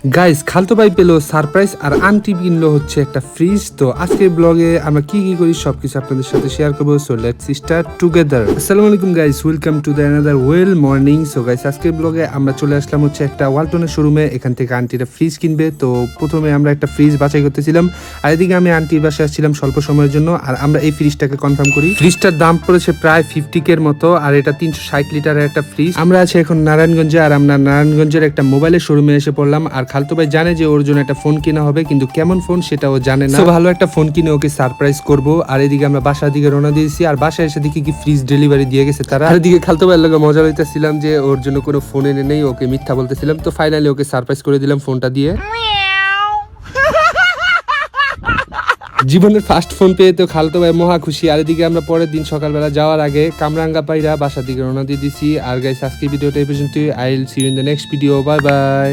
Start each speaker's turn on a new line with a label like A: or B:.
A: Guys খালতো ভাই পেলো surprise আর aunty কিনলো হচ্ছে একটা ফ্রিজ। তো আজকের ব্লগে আমরা কি কি করি সবকিছু আপনাদের সাথে শেয়ার করবো। So let's start together. আসসালামু আলাইকুম guys, welcome to the another well morning. So guys আজকের ব্লগে আমরা চলে আসলাম হচ্ছে একটা ওয়ালটনের শোরুমে। এখান থেকে আন্টিরা ফ্রিজ কিনবে। তো প্রথমে আমরা একটা ফ্রিজ বাছাই করতেছিলাম, আর এদিকে আমি আন্টির বাসায় আসছিলাম স্বল্প সময়ের জন্য। আর আমরা এই ফ্রিজটাকে কনফার্ম করি। ফ্রিজটার দাম পড়েছে প্রায় 50K এর মতো, আর এটা 360 লিটারের একটা ফ্রিজ। আমরা আছি এখন নারায়ণগঞ্জে, আর আমরা নারায়ণগঞ্জের একটা মোবাইলের শোরুমে এসে পড়লাম। আর খালতো ভাই জানে যে ওর জন্য একটা ফোন কিনা হবে, কিন্তু কেমন ফোন সেটা ও জানে না। ভালো একটা ফোন কিনে ওকে সারপ্রাইজ করব। আর এদিকে আমরা বাসার দিকে রওনা দিয়েছি, আর বাসায় এসে দেখি কি ফ্রিজ ডেলিভারি দিয়ে গেছে তারা। আর এদিকে খালতো ভাইয়ের লগে মজা লইতেছিলাম যে ওর জন্য কোনো ফোন এনে নেই, ওকে মিথ্যা বলতেছিলাম। তো ফাইনালি ওকে সারপ্রাইজ করে দিলাম ফোনটা দিয়ে। জীবনের ফার্স্ট ফোন পেয়ে তো খালতো ভাই মহা খুশি। আর এদিকে আমরা পরের দিন সকালবেলা যাওয়ার আগে কামরাঙ্গা পাইরা বাসার দিকে রওনা দিয়ে দিছি। আর গাইস আজকের ভিডিওটা এই পর্যন্তই। I will see you in the next video. Bye by.